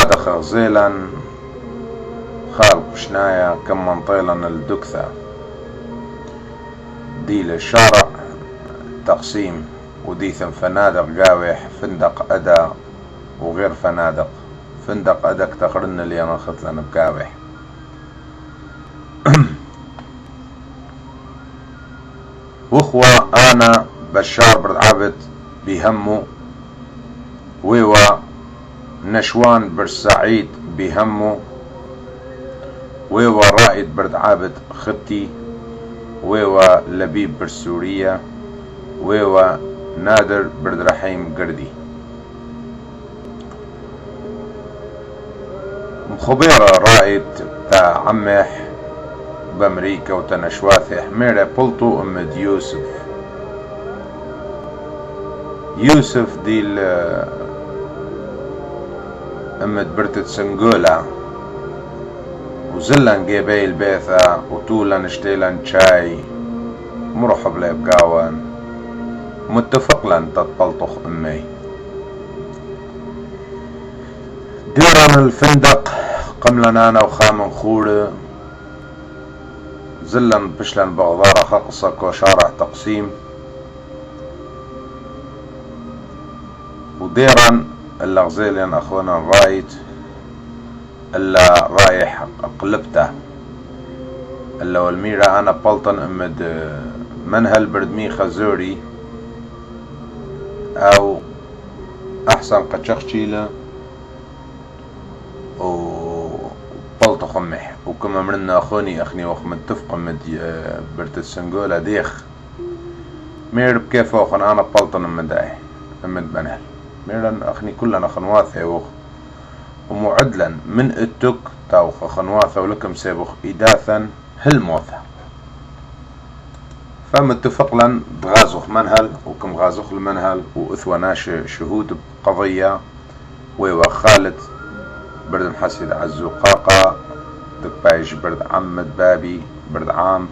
هذا خغزيلا خالق شنايا كم منطيلا الدكثة دي للشارع تقسيم وديثم فنادق قاوح فندق أدا وغير فنادق. فندق أدك تقرن اللي أنا خطلنا بقاوح وخوة أنا بشار برد عبد بهمه ويوا نشوان برسعيد بهمه ويوا رائد برد عابد خطي ويوا لبيب برسورية ويوا نادر برد رحيم قردي. مخبيرة رائد تا عمح بأمريكا وتنشواثي حميرة بلطو أمد يوسف دي أمد برتت سنقولا وزلن جيبي البيثة وطولن اشتيلن شاي مرحب لي بقاوان متفق لن تتبلطخ أمي. ديران الفندق قملن أنا وخامن خورة زلن بشلن بغضارة خقصك وشارع تقسيم وديران اللغزيلين أخونا الرايد إلا رايح قلبته إلا والميرة أنا بلطن أمد منهل بردمي خزوري أو أحسن قتشخشيلة وبلط خمح وكما مرنا أخوني أخني وخ متفق مد برت السنقولة ديخ مير بكيف أخن أنا بلطن أمداي أمد منهل ميرن أخني كلنا خنواثي وخ ومعدلا من التك تاوخ خنواثة ولكم سيبخ إداثا هالموثة فمتفق لن بغازخ منهل وكم غازخ المنهل وإثوى ناش شهود بقضية ويوا خالد برد محسد عالزقاقة دقبايش برد عمد بابي برد عام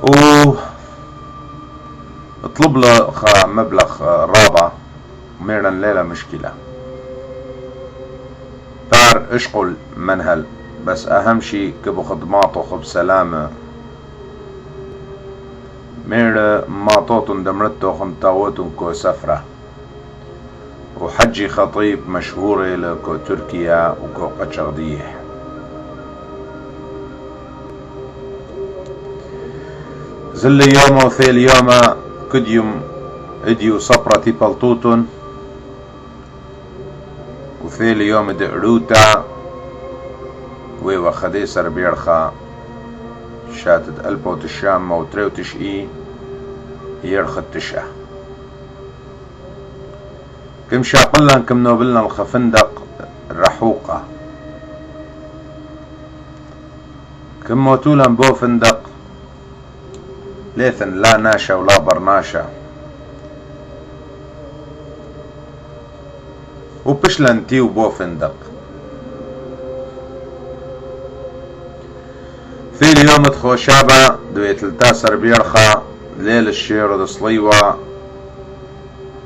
و اطلب له مبلغ رابع ميرنا الليلة مشكلة بار اشقل منهل بس اهم شي كبو خدماته خب سلامة مير ماطوتن دمرتو خمتاوتن كو سفرة وحجي خطيب مشهورة لكو تركيا وكو قشغديح زل يوم وثيل يوم كديوم اديو صبرتي بلطوتن وثيل يوم دقروتا ويوا خديسر بيرخا شاتت ألبوت الشام موتريو تشئي يرخد تشأ كم شاقلن كم نوبلنا الخفندق الرحوقة كم موتولن بو فندق ليثن لا ناشا ولا برناشا وبشلن تيو بو فندق في اليوم تخوشابة دويت التاسر بيرخا ليل الشير ودصليوة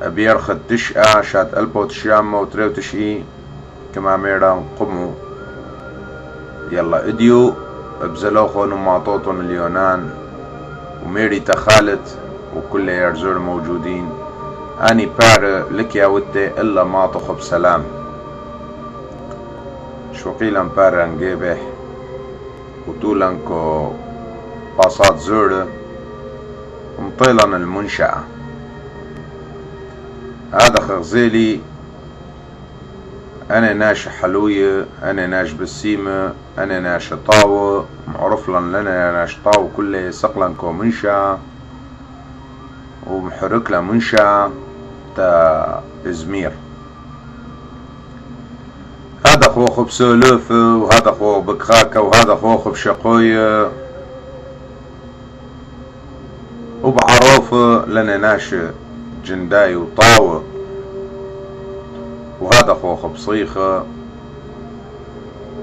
بيرخد تشقى شات ألبو تشيامة وتريو تشقي كما ميرا قمو يلا اديو بزلوخون ومعطوطون اليونان وميري تخالت وكل يرزور موجودين اني بار لك يا ودي الا ما تخب سلام شو قيلا بار انجيبه وطولنكو باصات زورة ومطيلا المنشأة هذا خغزيلي انا ناش حلوية انا ناش بسيمة انا ناش طاوة معروف لنا ناش طاوة كله سقلنكو منشأة ومحرك له منشأة تا ازمير هذا خوخ بسولوفة وهذا خوخ بكخاكة وهذا خوخ بشقوية وبعروفة لنا ناش جنداي وطاوة وهذا خوخ بصيخة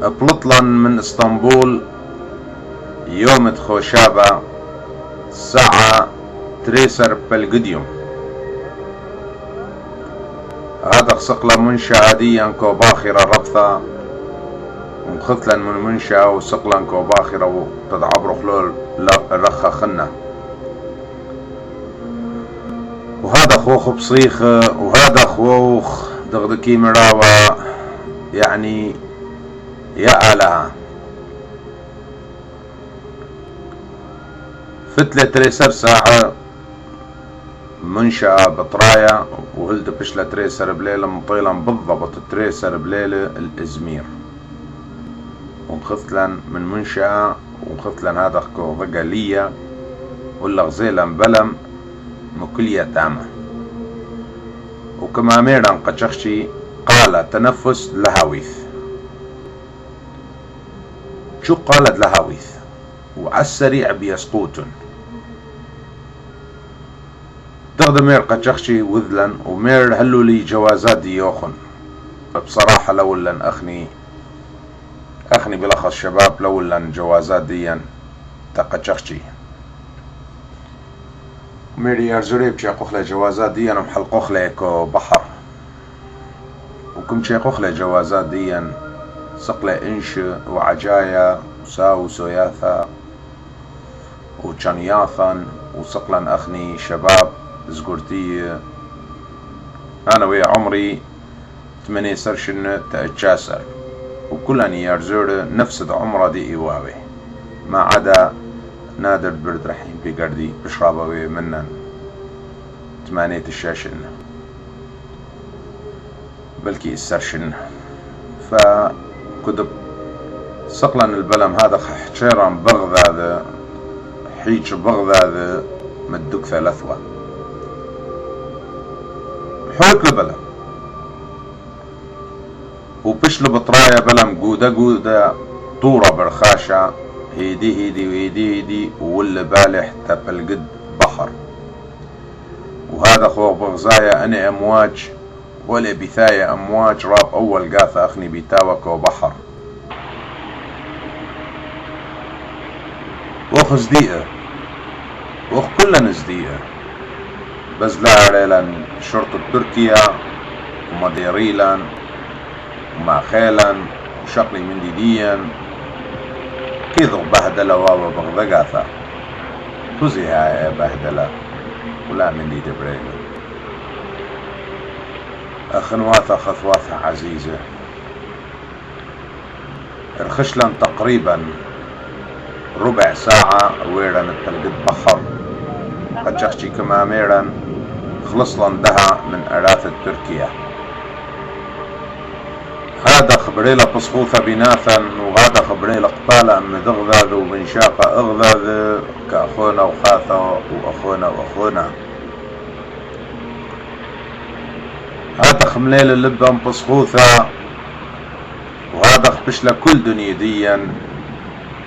بلطلن من اسطنبول يوم خوشابة الساعة تريسر بالقديوم هذا صقلة منشأة ديا كو باخرة ربثة ومخثلا من منشأة وصقلا كو باخرة وتدعبر خلول رخة خنة. وهذا خوخ بصيخة وهذا خوخ دغدكي مراوة يعني يا آلها فتلة تريسر ساعة منشأة بطرايا وهلد بشلة تريسر بليلة مطيلا بالضبط تريسر بليلة الإزمير ومخثلا من منشأة ومخثلا هذا كو ضقالية ولا غزيلا بلم مكلية تامة. وكما ميران قشخشي قال تنفس لهاويث. شو قالت لهاويث؟ وعالسريع بيسقوتن تغدى مير قشخشي وذلا ومير هلو لي جوازات ديوخن. بصراحة لولا أخني بلخص شباب لولا جوازات ديا تقشخشي ميري يرزوري بشيقوخ لي جوازات ديا ومحلقوخ ليكو بحر وكم شيقوخ لي جوازات ديا سقلة إنش وعجايا وساو سوياثا وشانياثا وسقلا أخني شباب زقورتي أنا ويا عمري 8 سرشن تأتشاسر وكلني يرزور نفس عمره دي إيواوي ما عدا نادر برد رحيم بقردي بشرابوي منن 8 الشاشن بلكي السرشن فكدب سقلا البلم هذا حشيرا بغذا حيج بغذا مدوك ثلاثوة حوك البلم وبشل بطرايا بلم قودة طورة برخاشة هيدي وهيدي واللي بالح تبلقد بحر. وهذا خو بغزايا أنا أمواج ولا بثايا أمواج راب أول قاثة أخني بيتاوك وبحر وخ زديقة وخ كلن زديقة بزلا ريلان شرطة تركيا ومديريلان وماخيلان وشقلي من ديديا كيذو بهدلة وابا بغدقاثة خزي هاي بهدلة ولا من دي دبريلو أخنواثة خثواثة عزيزة الخشلن تقريبا ربع ساعة ويران التلقد بحر قد شخشي كما ميران خلصلن دها من أراثة تركيا. هذا خبريلا بصخوثة بناثا وهذا خبريلا قطالة أم دغذاذ وبنشاقة أغذاذ كأخونا وخاثة وأخونا هذا خمليل اللبن بصخوثة وهذا خبشلة كل دنيديا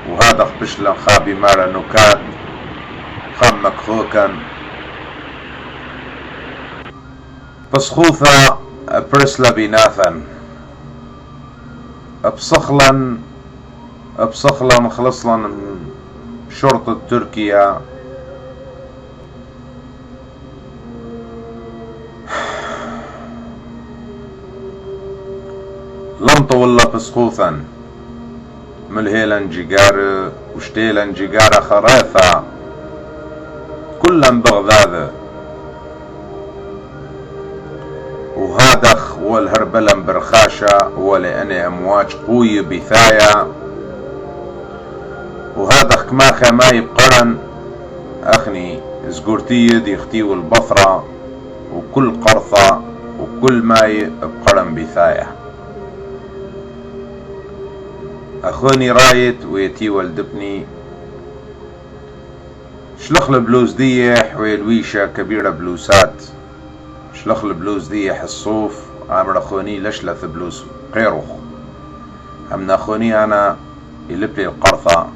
وهذا خبشلة خابي مارا نكات خمك خوكا بصخوثة برسلة بناثا بصخلا خلصلا من شرطة تركيا لمطة ولا بسخوثا ملهيلا جيجار وشتيلا جيجار خراثة كلن بغداد وهادخ والهربلن برخاشة ولأني أمواج قوية بثايا وهادخ كماخا ما يبقرن أخني زقورتية دي اختي والبصرة وكل قرثة وكل ماي بقرن بثايا أخوني رايت ويتي والدبني شلخ البلوز ديح ويلويشة كبيرة بلوسات شلخ البلوز ديح الصوف عامر أخوني لشلث بلوز قيروخ هم أخوني أنا يلبلي القرثة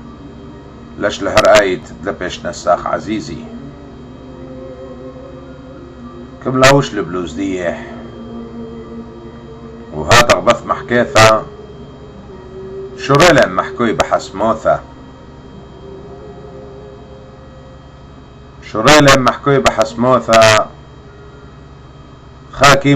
لش لهرقايت دلبش نساخ عزيزي كملاوش البلوز ديح وهذا غبث محكيثة شريلا محكوي بحسموثة شريلا محكوي بحسموثة خاكي